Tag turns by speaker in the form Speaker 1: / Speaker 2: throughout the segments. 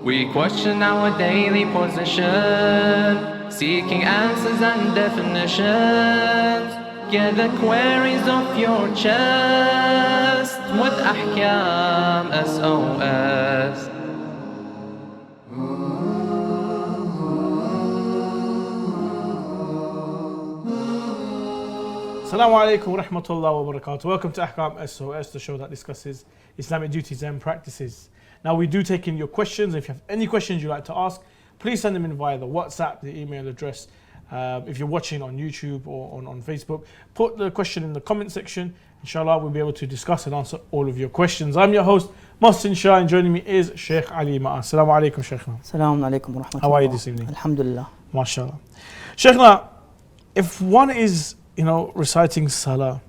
Speaker 1: We question our daily position, seeking answers and definitions. Get the queries off your chest with Ahkam SOS.
Speaker 2: Assalamu alaikum wa rahmatullahi wa barakatuh. Welcome to Ahkam SOS, the show that discusses Islamic duties and practices. Now, we do take in your questions. If you have any questions you'd like to ask, please send them in via the WhatsApp, the email address. If you're watching on YouTube or on Facebook, put the question in the comment section. Inshallah, we'll be able to discuss and answer all of your questions. I'm your host, Mohsin Shah, and joining me is Sheikh Ali Ma'a. Assalamu alaikum, Sheikhna.
Speaker 3: Assalamu alaikum wa rahmatullah.
Speaker 2: How are you this evening?
Speaker 3: Alhamdulillah.
Speaker 2: MashaAllah. Sheikhna, if one is reciting salah,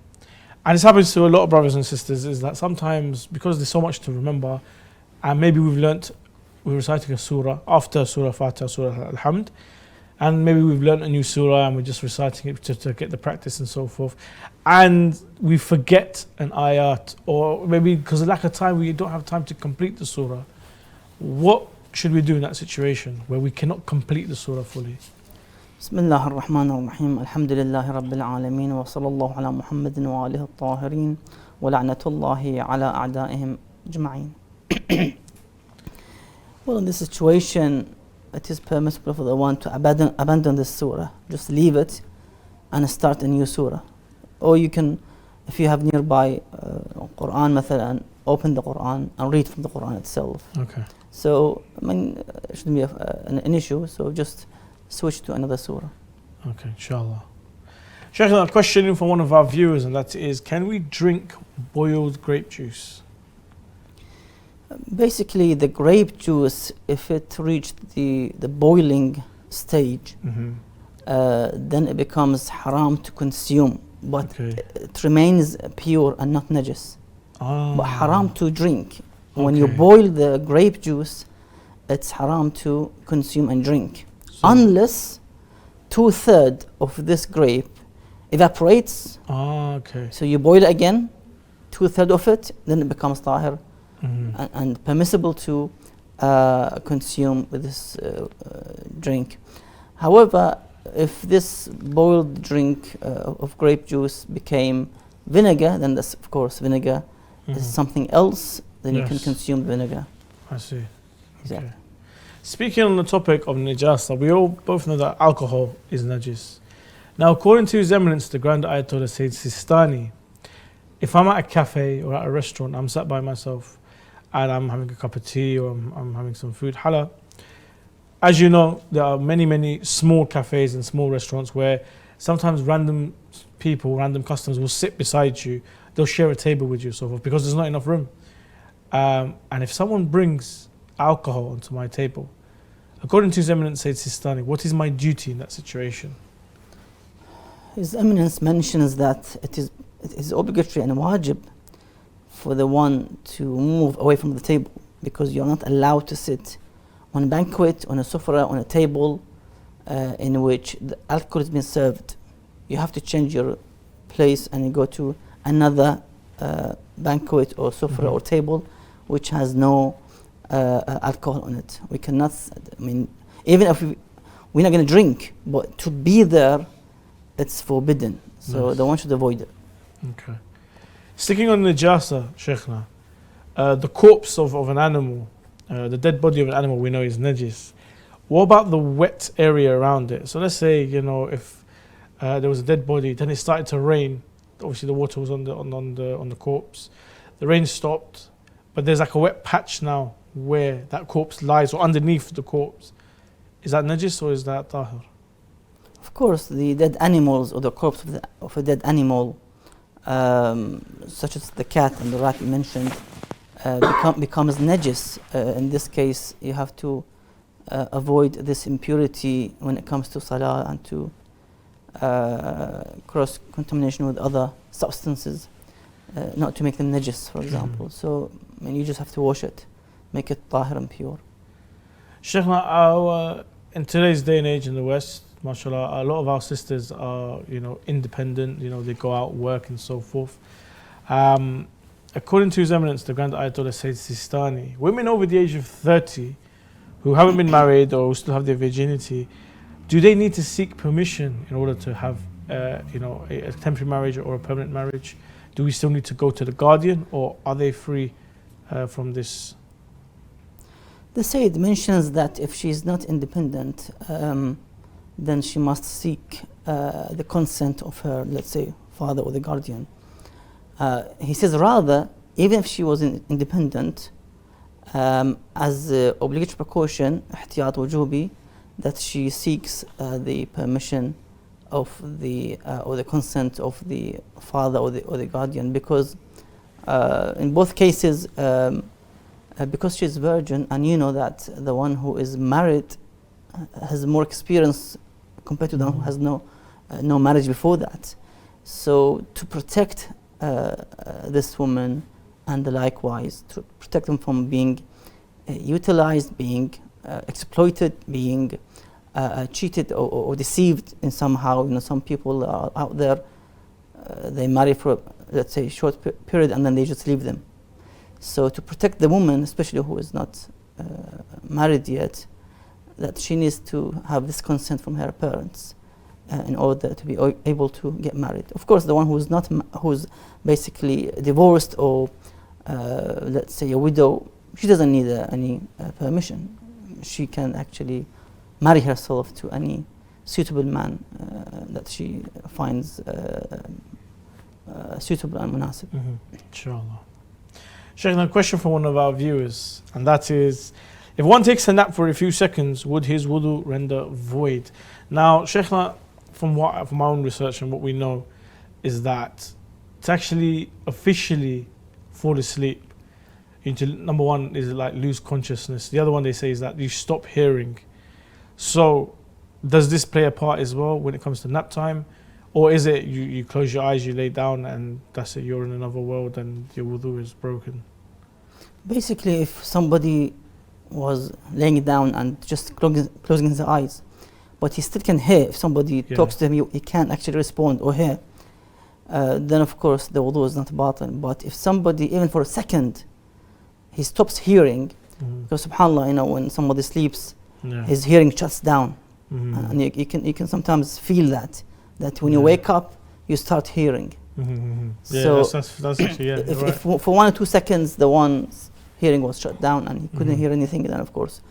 Speaker 2: and this happens to a lot of brothers and sisters, is that sometimes because there's so much to remember, and maybe we're reciting a surah after Surah Fatiha, Surah Al-Hamd, and maybe we've learnt a new surah and we're just reciting it to get the practice and so forth, and we forget an ayat, or maybe because of lack of time we don't have time to complete the surah. What should we do in that situation where we cannot complete the surah fully?
Speaker 3: Bismillah ar-Rahman ar-Rahim. Alhamdulillahi Rabbil Alameen. Wa sallallahu ala Muhammadin wa alihi al-tahirin. Wa la'natullahi ala a'da'ihim ajma'in. Well, in this situation, it is permissible for the one to abandon this surah. Just leave it and start a new surah. Or you can, if you have nearby Quran, mathalan, open the Quran and read from the Quran itself.
Speaker 2: Okay.
Speaker 3: So, it shouldn't be an issue. So just switch to another surah.
Speaker 2: Okay, inshallah. Sheikh, a question from one of our viewers, and that is, can we drink boiled grape juice?
Speaker 3: Basically, the grape juice, if it reached the boiling stage, then it becomes haram to consume, but it remains pure and not najis. But haram to drink. When you boil the grape juice, it's haram to consume and drink. Unless 2/3 of this grape evaporates. So you boil it again, 2/3 of it, then it becomes tahir and permissible to consume with this drink. However, if this boiled drink of grape juice became vinegar, then that's, of course, vinegar is something else, then you can consume vinegar.
Speaker 2: I see.
Speaker 3: Exactly.
Speaker 2: Okay. Speaking on the topic of najasa, we all both know that alcohol is najis. Now, according to His Eminence, the Grand Ayatollah Sayyid Sistani, if I'm at a cafe or at a restaurant, I'm sat by myself and I'm having a cup of tea or I'm having some food, halal. As you know, there are many, many small cafes and small restaurants where sometimes random people, random customers will sit beside you, they'll share a table with you, so forth, because there's not enough room. And if someone brings alcohol onto my table, according to His Eminence Sayyid Sistani, what is my duty in that situation?
Speaker 3: His Eminence mentions that it is obligatory and wajib for the one to move away from the table, because you're not allowed to sit on a banquet, on a sufra, on a table in which the alcohol has been served. You have to change your place and you go to another banquet or sufra or table which has no alcohol on it. We cannot, even if we're not going to drink, but to be there, it's forbidden. So the one should avoid it.
Speaker 2: Okay. Sticking on najasa, Sheikhna, the corpse of an animal, the dead body of an animal we know is najis. What about the wet area around it? So let's say, if there was a dead body, then it started to rain. Obviously the water was on the corpse. The rain stopped, but there's like a wet patch now where that corpse lies, or underneath the corpse. Is that najis or is that tahir?
Speaker 3: Of course, the dead animals or the corpse of a dead animal, such as the cat and the rat you mentioned, becomes najis. In this case, you have to avoid this impurity when it comes to salah and to cross-contamination with other substances, not to make them najis, for example. So, you just have to wash it, make it tahir and pure.
Speaker 2: Sheikhna, in today's day and age in the West, mashallah, a lot of our sisters are, independent, they go out, work and so forth. According to His Eminence, the Grand Ayatollah Sayyid Sistani, women over the age of 30 who haven't been married or who still have their virginity, do they need to seek permission in order to have a temporary marriage or a permanent marriage? Do we still need to go to the guardian, or are they free from this?
Speaker 3: The Sayyid mentions that if she is not independent, then she must seek the consent of her, let's say, father or the guardian. He says rather, even if she was independent, as obligatory precaution, احتياط وجوبي, that she seeks the permission of the or the consent of the father or the guardian, because in both cases, because she is virgin, and you know that the one who is married has more experience compared to the one who has no marriage before that. So to protect this woman, and likewise to protect them from being utilized, being exploited, being cheated or deceived in somehow. Some people are out there, they marry for, let's say, a short period and then they just leave them. So to protect the woman, especially who is not married yet, that she needs to have this consent from her parents in order to be able to get married. Of course, the one who's not, who's basically divorced or let's say a widow, she doesn't need any permission. She can actually marry herself to any suitable man that she finds suitable and munasib.
Speaker 2: Inshallah. Shaykh, a question from one of our viewers, and that is, if one takes a nap for a few seconds, would his wudu render void? Now, Shaykh, from my own research and what we know, is that to actually officially fall asleep, you need to, number one is like lose consciousness. The other one they say is that you stop hearing. So does this play a part as well when it comes to nap time? Or is it you close your eyes, you lay down, and that's it, you're in another world and your wudu is broken?
Speaker 3: Basically, if somebody was laying down and just closing his eyes, but he still can hear, if somebody talks to him, he can't actually respond or hear, then of course the wudu is not batil. But if somebody, even for a second, he stops hearing, because subhanAllah, when somebody sleeps, his hearing shuts down. And you can sometimes feel that when you wake up, you start hearing. So
Speaker 2: that's actually,
Speaker 3: if for 1 or 2 seconds the one's hearing was shut down and he couldn't hear anything, then of course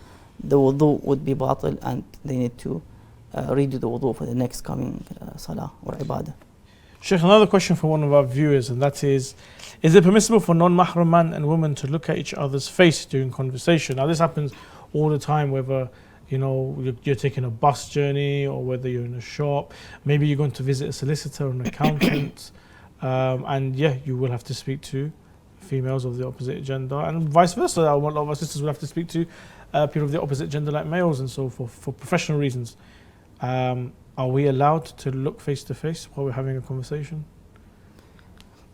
Speaker 3: the wudu would be batil and they need to redo the wudu for the next coming salah or ibadah.
Speaker 2: Sheikh, another question from one of our viewers, and that is it permissible for non-mahram man and woman to look at each other's face during conversation? Now this happens all the time, whether you're taking a bus journey or whether you're in a shop, maybe you're going to visit a solicitor or an accountant, and you will have to speak to females of the opposite gender, and vice versa. A lot of our sisters will have to speak to people of the opposite gender like males and so forth for professional reasons. Are we allowed to look face to face while we're having a conversation?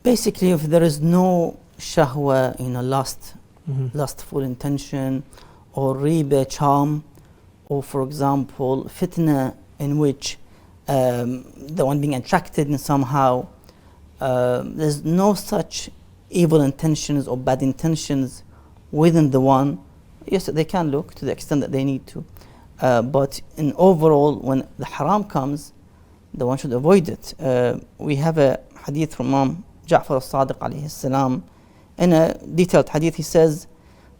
Speaker 3: Basically, if there is no shahwa, lustful intention, or riba, charm, or for example fitna, in which the one being attracted in somehow, there's no such evil intentions or bad intentions within the one. Yes, they can look to the extent that they need to, but in overall, when the haram comes, the one should avoid it. We have a hadith from Imam Ja'far al-Sadiq alayhi salam. In a detailed hadith, he says,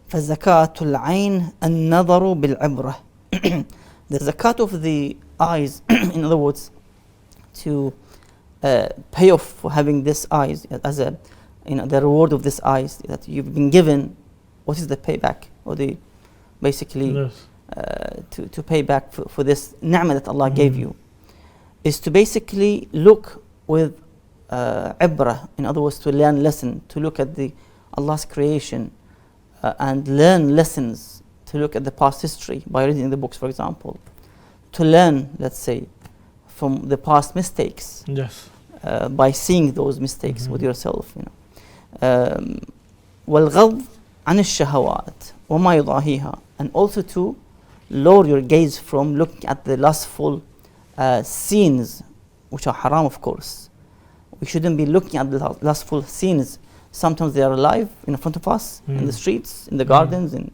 Speaker 3: فَزَكَاةُ الْعَيْنِ النَّظَرُ بِالْعِبْرَةِ. The zakat of the eyes, in other words, to pay off for having this eyes as a, the reward of this eyes that you've been given. What is the payback, or the basically to pay back for this ni'mah that Allah gave you, is to basically look with ibrah, in other words, to learn lesson, to look at Allah's creation and learn lessons, to look at the past history by reading the books, for example, to learn, let's say, from the past mistakes, by seeing those mistakes with yourself. وَالْغَضْ عَنِ الشَّهَوَاتِ وَمَا يُضَاهِيهَا, and also to lower your gaze from looking at the lustful scenes, which are haram, of course. We shouldn't be looking at the lustful scenes. Sometimes they are alive in front of us, in the streets, in the gardens, in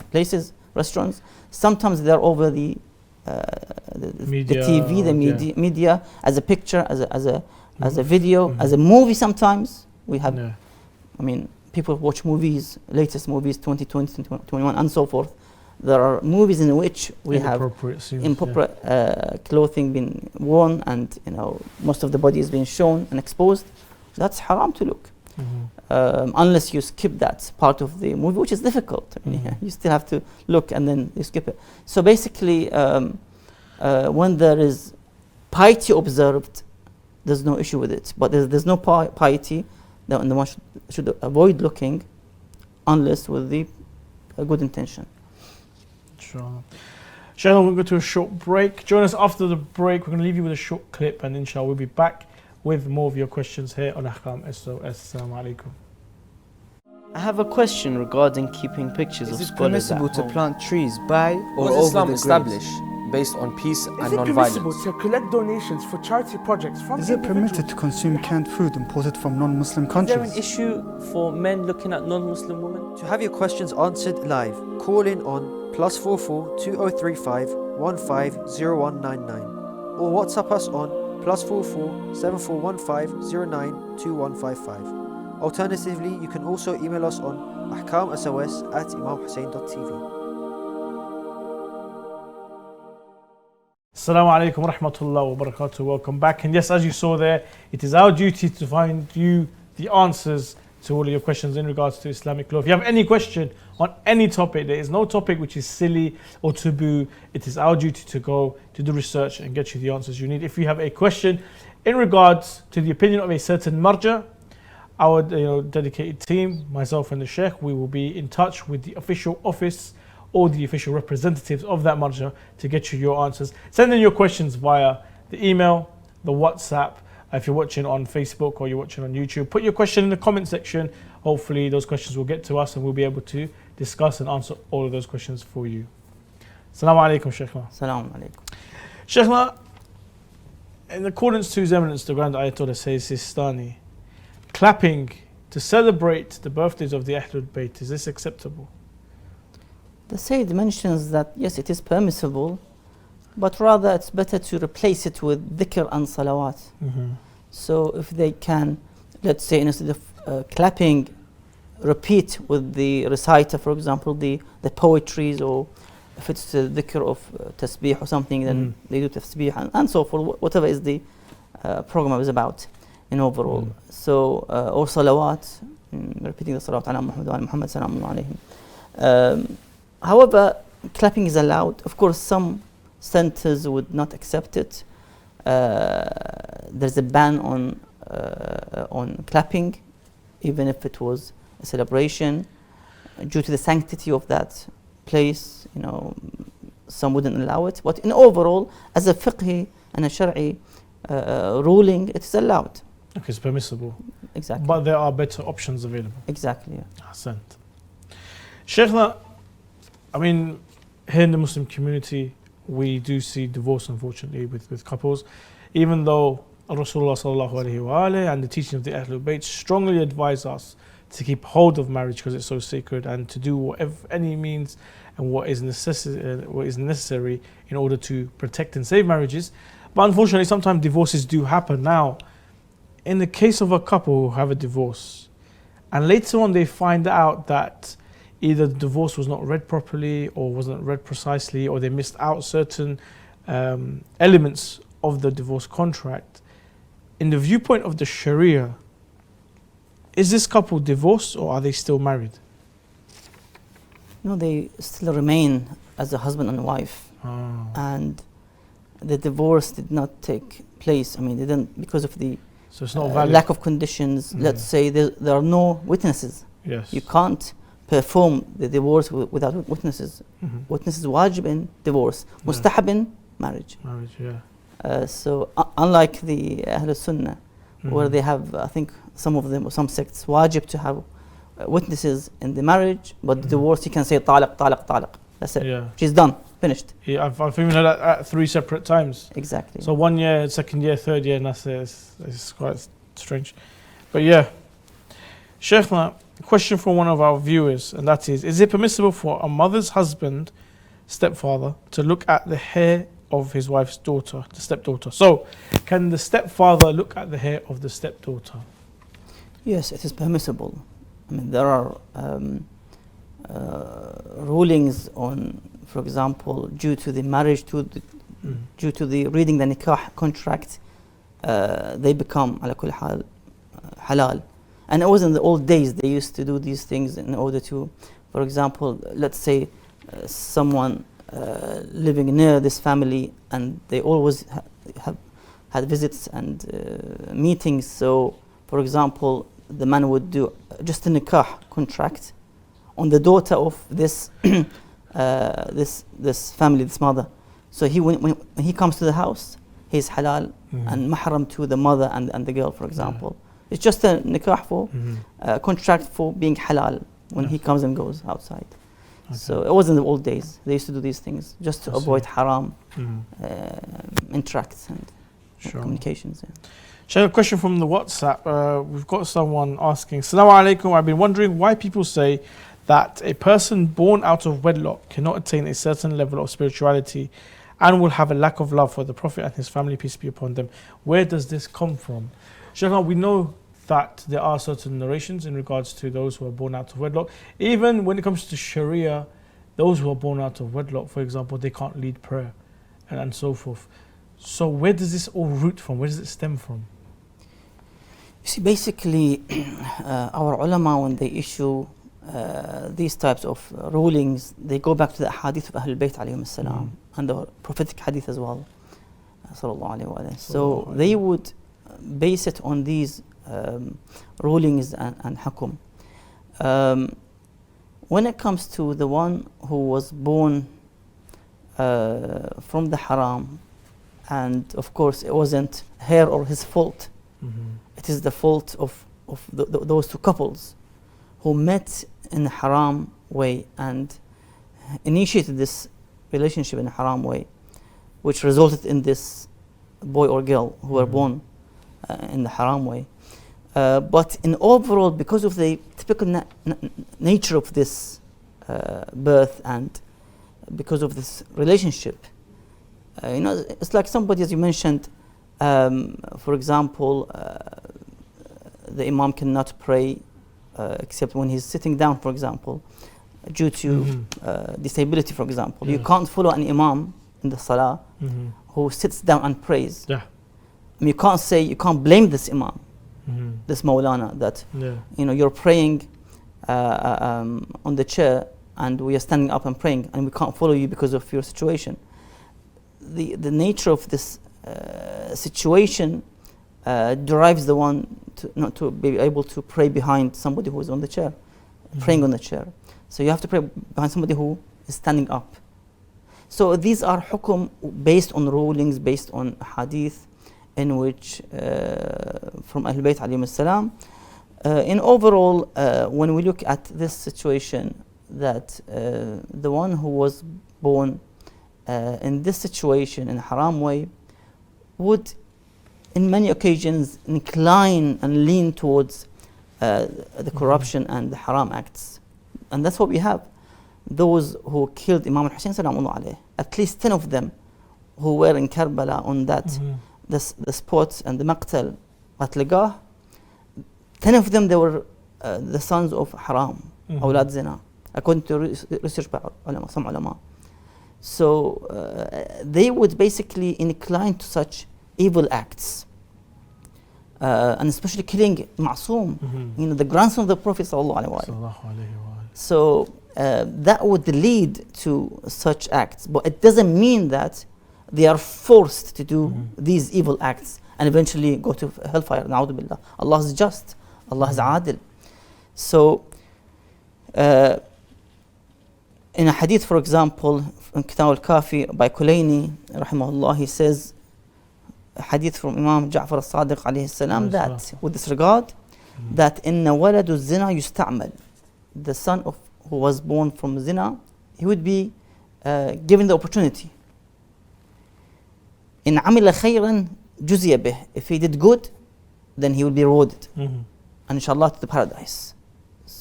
Speaker 3: places, restaurants. Sometimes they're over the TV, the media as a picture, as a video, as a movie. Sometimes we have, I mean, people watch movies, latest movies, 2020, 2021, and so forth. There are movies in which we have inappropriate clothing being worn, and most of the body is being shown and exposed. That's haram to look, unless you skip that part of the movie, which is difficult. I mean, you still have to look and then you skip it. So basically, when there is piety observed, there's no issue with it. But there's no piety, then the one should avoid looking, unless with the good intention.
Speaker 2: Inshallah. Inshallah, we'll go to a short break. Join us after the break. We're going to leave you with a short clip, and inshallah we'll be back with more of your questions here on Ahkam SOS. Assalamu alaikum.
Speaker 4: I have a question regarding keeping pictures of scholars at home.
Speaker 5: Is it permissible to plant trees by or
Speaker 6: Was
Speaker 5: over
Speaker 6: Islam
Speaker 5: the
Speaker 6: established
Speaker 5: graves?
Speaker 6: based on peace and
Speaker 7: Is it
Speaker 6: non-violence?
Speaker 7: permissible to collect donations for charity projects from
Speaker 8: Is it
Speaker 7: individuals?
Speaker 8: permitted to consume canned food imported from non-Muslim
Speaker 4: Is there
Speaker 8: countries?
Speaker 4: an issue for men looking at non-Muslim women?
Speaker 5: To have your questions answered live, call in on +44 2035 150199 or WhatsApp us on +44 7415 092155. Alternatively, you can also email us on ahkamsos@imamhussein.tv.
Speaker 2: Assalamu alaikum wa rahmatullahi wa barakatuh. Welcome back. And yes, as you saw there, it is our duty to find you the answers to all of your questions in regards to Islamic law. If you have any question on any topic, there is no topic which is silly or taboo. It is our duty to go to do research and get you the answers you need. If you have a question in regards to the opinion of a certain marja, our dedicated team, myself and the Sheikh, we will be in touch with the official office or the official representatives of that marja to get you your answers. Send in your questions via the email, the WhatsApp. If you're watching on Facebook or you're watching on YouTube, put your question in the comment section. Hopefully those questions will get to us and we'll be able to discuss and answer all of those questions for you. Assalamu alaikum, Sheikhna.
Speaker 3: Assalamu alaikum.
Speaker 2: Sheikhna, in accordance to his eminence, the Grand Ayatollah says Sistani, clapping to celebrate the birthdays of the Ahlul Bayt, is this acceptable?
Speaker 3: The Sayyid mentions that yes, it is permissible, but rather it's better to replace it with dhikr and salawat. So if they can, let's say instead of clapping, repeat with the reciter, for example, the poetries, or if it's the dhikr of tasbih or something, then they do tasbih and so forth, whatever is the program is about in overall. So, or salawat, repeating the salawat ala Muhammad wa ala Muhammad sallallahu alayhi. However, clapping is allowed. Of course, some centers would not accept it. There's a ban on clapping, even if it was a celebration, due to the sanctity of that place. Some wouldn't allow it. But in overall, as a fiqhi and a shar'i ruling, it is allowed.
Speaker 2: Okay, it's permissible.
Speaker 3: Exactly.
Speaker 2: But there are better options available.
Speaker 3: Exactly. Yeah.
Speaker 2: Ahsant. Sheikhna, I mean, here in the Muslim community, we do see divorce, unfortunately, with couples, even though Rasulullah sallallahu alaihi wa alihi and the teaching of the Ahlul Bayt strongly advise us to keep hold of marriage because it's so sacred, and to do whatever any means and what is necessary in order to protect and save marriages. But unfortunately, sometimes divorces do happen. Now, in the case of a couple who have a divorce, and later on they find out that either the divorce was not read properly or wasn't read precisely, or they missed out certain elements of the divorce contract, in the viewpoint of the Sharia, is this couple divorced or are they still married?
Speaker 3: No, they still remain as a husband and wife. And the divorce did not take place. I mean, they didn't, because of the
Speaker 2: So it's not valid.
Speaker 3: lack of conditions. Let's say there are no witnesses.
Speaker 2: Yes.
Speaker 3: You can't perform the divorce without witnesses. Witnesses wajib in divorce, mustahab in marriage.
Speaker 2: Marriage, yeah.
Speaker 3: So unlike the Ahlul Sunnah, where they have, I think some of them, or some sects, wajib to have witnesses in the marriage, but the divorce you can say talaq, talaq, talaq. That's it.
Speaker 2: Yeah.
Speaker 3: She's done, finished.
Speaker 2: Yeah, I've even heard that at 3 separate times.
Speaker 3: Exactly.
Speaker 2: So 1 year, 2nd year, 3rd year, and that's it. It's quite strange. But yeah, Sheikhna, a question from one of our viewers, and that is it permissible for a mother's husband, stepfather, to look at the hair of his wife's daughter, the stepdaughter? So, can the stepfather look at the hair of the stepdaughter?
Speaker 3: Yes, it is permissible. I mean, there are rulings on, for example, due to the marriage, due to the reading the nikah contract, they become ala kulli hal halal. And it was in the old days, they used to do these things in order to, for example, let's say someone living near this family, and they always had visits and meetings. So, for example, the man would do just a nikah contract on the daughter of this this family, this mother. So when he comes to the house, he's halal and mahram to the mother and the girl, for example. It's just a nikah for contract for being halal when he comes and goes outside. Okay. So it was in the old days. They used to do these things just to avoid haram interacts and communications. Yeah.
Speaker 2: Shaykh, a question from the WhatsApp. We've got someone asking, Assalamu alaikum, I've been wondering why people say that a person born out of wedlock cannot attain a certain level of spirituality and will have a lack of love for the Prophet and his family, peace be upon them. Where does this come from? Shaykh, we know that there are certain narrations in regards to those who are born out of wedlock. Even when it comes to Sharia, those who are born out of wedlock, for example, they can't lead prayer and so forth. So where does this all root from? Where does it stem from?
Speaker 3: You see, basically, our ulama, when they issue these types of rulings, they go back to the hadith of Ahlul Bayt alayhim salam and the prophetic hadith as well. So they would base it on these rulings and hukum. When it comes to the one who was born from the haram, and of course it wasn't her or his fault, it is the fault of those two couples who met in a haram way and initiated this relationship in a haram way, which resulted in this boy or girl who were born in the haram way. But in overall, because of the typical nature of this birth and because of this relationship, it's like somebody, as you mentioned, for example, the imam cannot pray except when he's sitting down, for example, due to disability, for example. You can't follow an imam in the salah who sits down and prays. I mean, you can't blame this imam, this Maulana, that you're praying on the chair and we are standing up and praying and we can't follow you because of your situation. The nature of this situation drives the one to not to be able to pray behind somebody who is on the chair, praying on the chair. So you have to pray behind somebody who is standing up. So these are hukum based on rulings, based on hadith, in which from Ahlul Bayt alayhim salam. In overall, when we look at this situation, that the one who was born in this situation in a haram way would in many occasions incline and lean towards the corruption and the haram acts. And that's what we have. Those who killed Imam Hussein salamullah alayh, at least 10 of them who were in Karbala on that the spot and the maqtal Qatligah, 10 of them, they were the sons of haram, awlad zina, according to research by some ulama. So they would basically incline to such evil acts, and especially killing Ma'soom, the grandson of the Prophet sallallahu alaihi wasallam. So that would lead to such acts, but it doesn't mean that they are forced to do these evil acts and eventually go to hellfire. Na'udhu billah. Allah is just, Allah is adil. So in a hadith, for example, in Kitab al-Kafi by Kulayni, rahimahullah, he says, a hadith from Imam Ja'far al-Sadiq alayhi salam, that with this regard, that inna waladu zina yusta'mal, the son of who was born from zina, he would be given the opportunity. In amila khayran juziya bih, if he did good, then he will be rewarded, and inshallah to the paradise.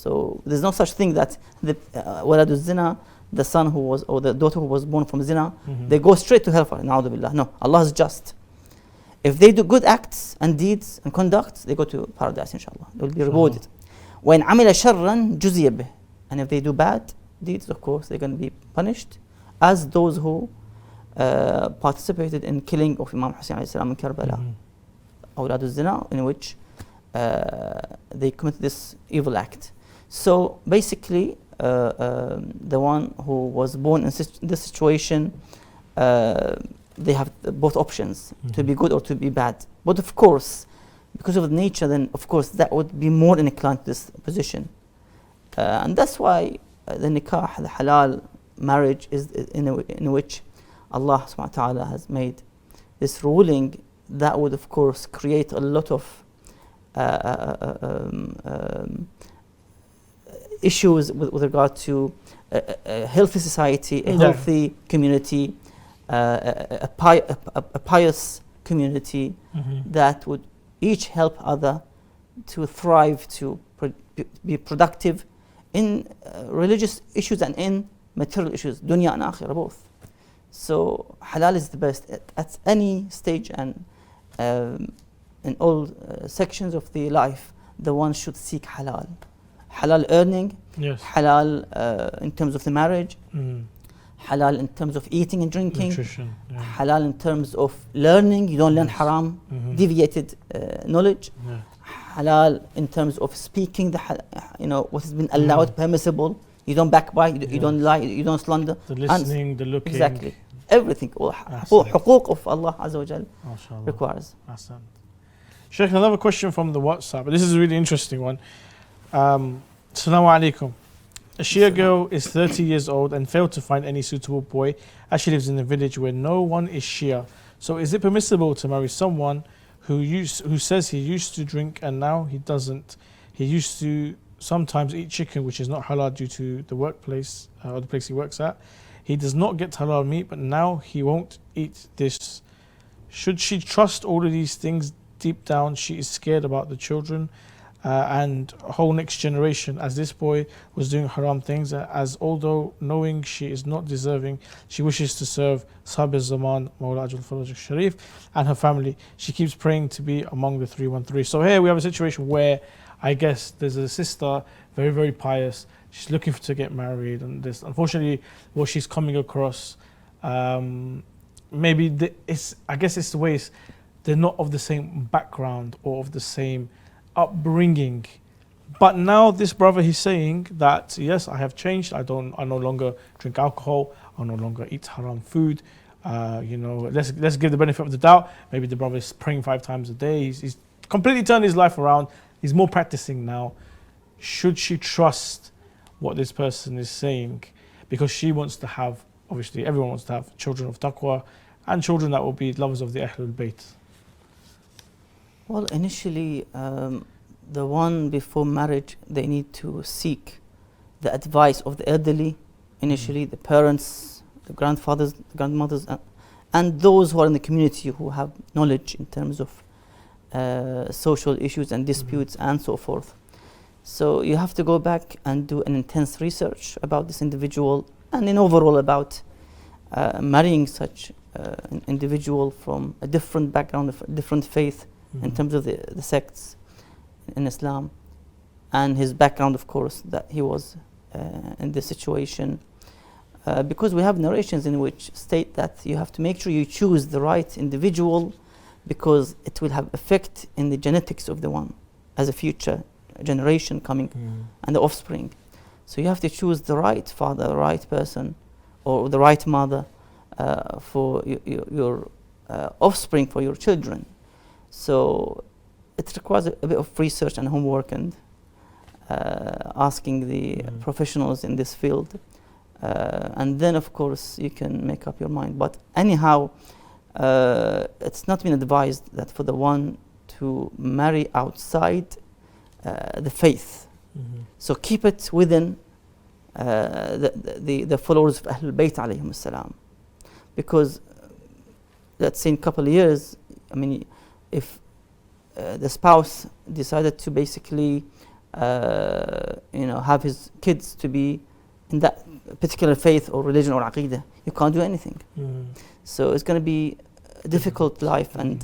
Speaker 3: So there's no such thing that the walad zina, the son who was, or the daughter who was born from zina, they go straight to hellfire. Na'udhu billah. No, Allah is just. If they do good acts and deeds and conduct, they go to paradise, inshallah. They will be rewarded. When amila sharran juziya bih. And if they do bad deeds, of course, they're going to be punished as those who participated in killing of Imam Hussein in Karbala. Awlad al-Zina, in which they committed this evil act. So basically, the one who was born in this situation, they have both options, to be good or to be bad. But of course, because of the nature, then of course that would be more inclined to this position. And that's why the nikah, the halal marriage, is in which Allah subhanahu wa ta'ala has made this ruling that would of course create a lot of issues with regard to a healthy society, a healthy community, a pious community that would each help other to thrive, to be productive in religious issues and in material issues, dunya and akhirah both. So halal is the best at any stage, and in all sections of the life, the one should seek halal. Halal earning, halal in terms of the marriage, halal in terms of eating and drinking,
Speaker 2: nutrition,
Speaker 3: halal in terms of learning, you don't learn haram, deviated knowledge, halal in terms of speaking, what has been allowed, permissible, you don't backbite, you don't lie, you don't slander.
Speaker 2: The listening, the looking.
Speaker 3: Exactly. Everything, حقوق of Allah Azza wa Jal requires.
Speaker 2: Sheikh, another question from the WhatsApp. This is a really interesting one. Assalamu alaikum. A Shia girl is 30 years old and failed to find any suitable boy as she lives in a village where no one is Shia. So is it permissible to marry someone who says he used to drink and now he doesn't? He used to sometimes eat chicken, which is not halal due to the workplace or the place he works at. He does not get halal meat, but now he won't eat this. Should she trust all of these things? Deep down, she is scared about the children and whole next generation, as this boy was doing haram things, as although knowing she is not deserving, she wishes to serve Sahib al-Zaman, Mawla Ajul Faraj al-Sharif, and her family. She keeps praying to be among the 313. So here we have a situation where I guess there's a sister, very, very pious. She's looking to get married, and this, unfortunately, what she's coming across, maybe I guess it's the way they're not of the same background or of the same upbringing. But now this brother, he's saying that yes, I have changed. I no longer drink alcohol. I no longer eat haram food. Let's give the benefit of the doubt. Maybe the brother is praying 5 times a day. He's completely turned his life around. He's more practicing now. Should she trust what this person is saying? Because she wants to have, obviously everyone wants to have children of taqwa and children that will be lovers of the Ahlul Bayt.
Speaker 3: Well, initially, the one before marriage, they need to seek the advice of the elderly, initially the parents, the grandfathers, the grandmothers, and those who are in the community who have knowledge in terms of social issues and disputes and so forth. So you have to go back and do an intense research about this individual and in overall about marrying such an individual from a different background, a different faith in terms of the sects in Islam, and his background, of course, that he was in this situation. Because we have narrations in which state that you have to make sure you choose the right individual, because it will have effect in the genetics of the one as a future generation coming and the offspring. So you have to choose the right father, the right person, or the right mother for your offspring, for your children. So it requires a bit of research and homework and asking the professionals in this field. And then, of course, you can make up your mind. But anyhow, it's not been advised that for the one to marry outside the faith. So keep it within the followers of Ahlul Bayt alayhim as-salam. Because let's say in a couple of years, I mean, if the spouse decided to basically have his kids to be in that particular faith or religion or aqidah. You can't do anything. So it's going to be a difficult life and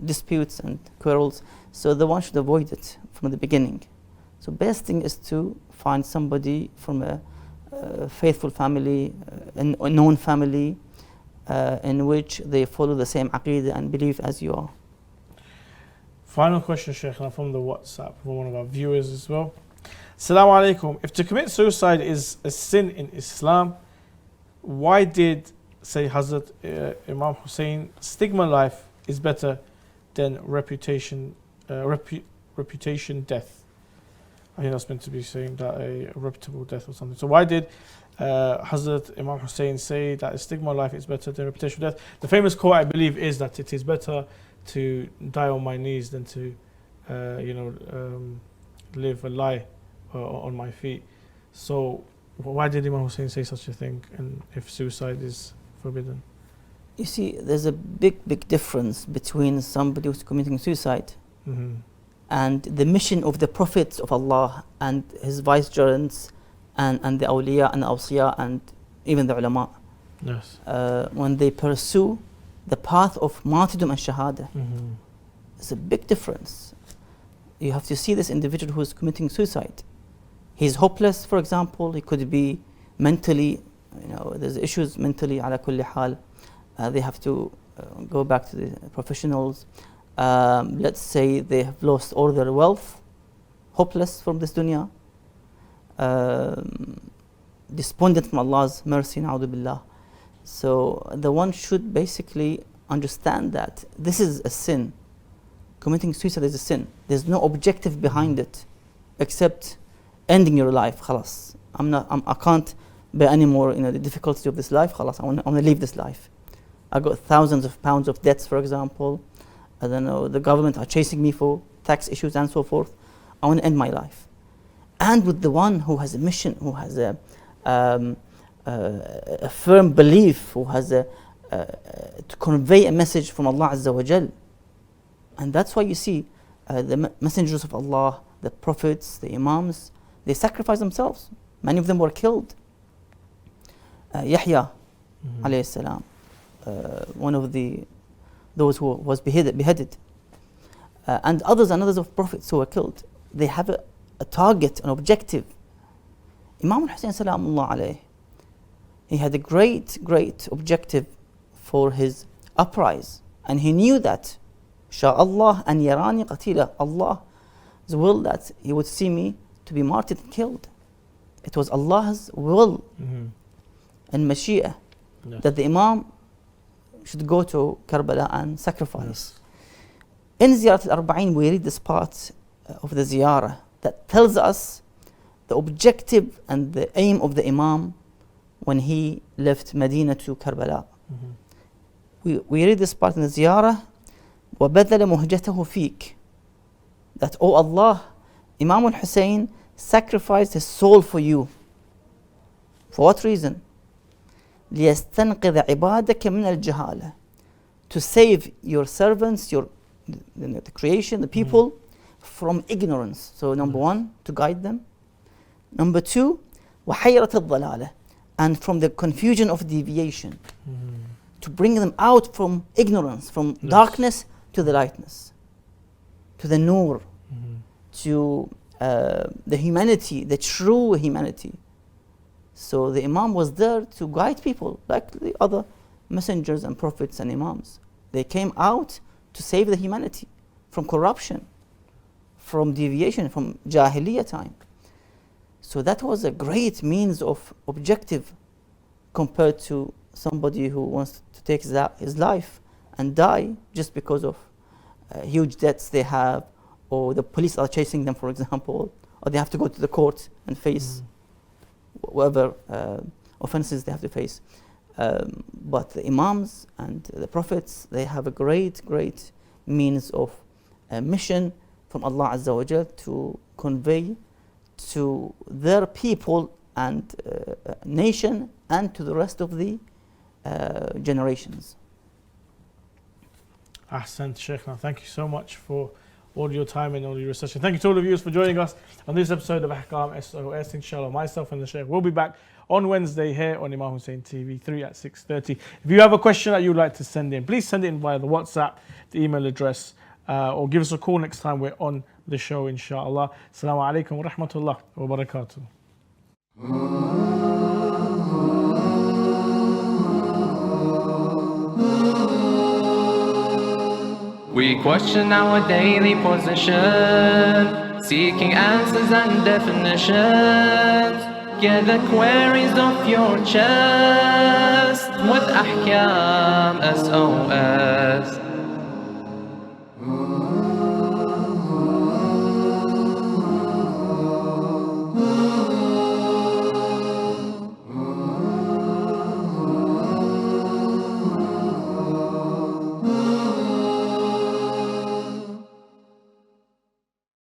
Speaker 3: disputes and quarrels. So the one should avoid it from the beginning. So best thing is to find somebody from a faithful family, a known family, in which they follow the same aqidah and belief as you are.
Speaker 2: Final question, Sheikh, from the WhatsApp from one of our viewers as well. Assalamu alaikum. If to commit suicide is a sin in Islam, why did, say, Hazrat Imam Hussein, stigma life is better than reputation death? I think that's meant to be saying that a reputable death or something. So why did Hazrat Imam Hussein say that a stigma life is better than reputation death? The famous quote, I believe, is that it is better to die on my knees than to, live a lie on my feet. So why did Imam Hussein say such a thing, and if suicide is forbidden?
Speaker 3: You see, there's a big difference between somebody who's committing suicide and the mission of the prophets of Allah and his vicegerents and the awliya and the awsiya and even the ulama.
Speaker 2: Yes.
Speaker 3: When they pursue the path of martyrdom and shahada. It's a big difference. You have to see this individual who is committing suicide. He's hopeless, for example. He could be mentally, there's issues mentally, ala kulli hal. They have to go back to the professionals. Let's say they have lost all their wealth, hopeless from this dunya, despondent from Allah's mercy, na'udhu billah. So the one should basically understand that this is a sin. Committing suicide is a sin. There's no objective behind it except ending your life. Khalas. I can't bear any more the difficulty of this life. Khalas. I want to leave this life. I got thousands of pounds of debts, for example. I don't know, the government are chasing me for tax issues and so forth. I want to end my life. And with the one who has a mission, who has a firm belief, who has to convey a message from Allah Azza wa Jal. And that's why you see the messengers of Allah, the prophets, the imams, they sacrifice themselves. Many of them were killed. Yahya alayhi salam, one of those who was beheaded, and others of prophets who were killed. They have a target, an objective. Imam Hussein salamullah alayhi, he had a great objective for his uprise, and he knew that Sha'Allah an yarani qatila, Allah's will that he would see me to be martyred and killed. It was Allah's will and Mashi'ah that the Imam should go to Karbala and sacrifice. In Ziyarat al-Arba'in, we read this part of the Ziyarah that tells us the objective and the aim of the Imam when he left Medina to Karbala. We read this part in the Ziyarah, وَبَذَلَ مُهْجَتَهُ فِيك, that, oh Allah, Imam al-Hussein sacrificed his soul for you. For what reason? لِيَسْتَنْقِذَ عِبَادَكَ مِنَ الْجَهَالَةِ, to save your servants, the creation, the people, from ignorance. So number one, to guide them. Number two, وَحَيْرَةَ الضَّلَالَةِ, and from the confusion of deviation. To bring them out from ignorance, from darkness to the lightness, to the nur, to the humanity, the true humanity. So the Imam was there to guide people, like the other messengers and prophets and Imams. They came out to save the humanity from corruption, from deviation, from Jahiliyyah time. So that was a great means of objective compared to somebody who wants to take his life and die just because of huge debts they have, or the police are chasing them, for example, or they have to go to the court and face whatever offenses they have to face. But the Imams and the Prophets, they have a great means of mission from Allah Azza wa Jal to convey to their people and nation and to the rest of the generations.
Speaker 2: Ahsan, Sheikh. Now, thank you so much for all your time and all your research. And thank you to all of you for joining us on this episode of Ahkam SOS. Inshallah, myself and the Sheikh will be back on Wednesday here on Imam Hussein TV 3 at 6:30. If you have a question that you'd like to send in, please send it in via the WhatsApp, the email address, or give us a call next time we're on the show, inshallah. Assalamu alaikum wa rahmatullah wa barakatuh.
Speaker 1: We question our daily position, seeking answers and definitions. Get the queries off your chest with Ahkam SOS.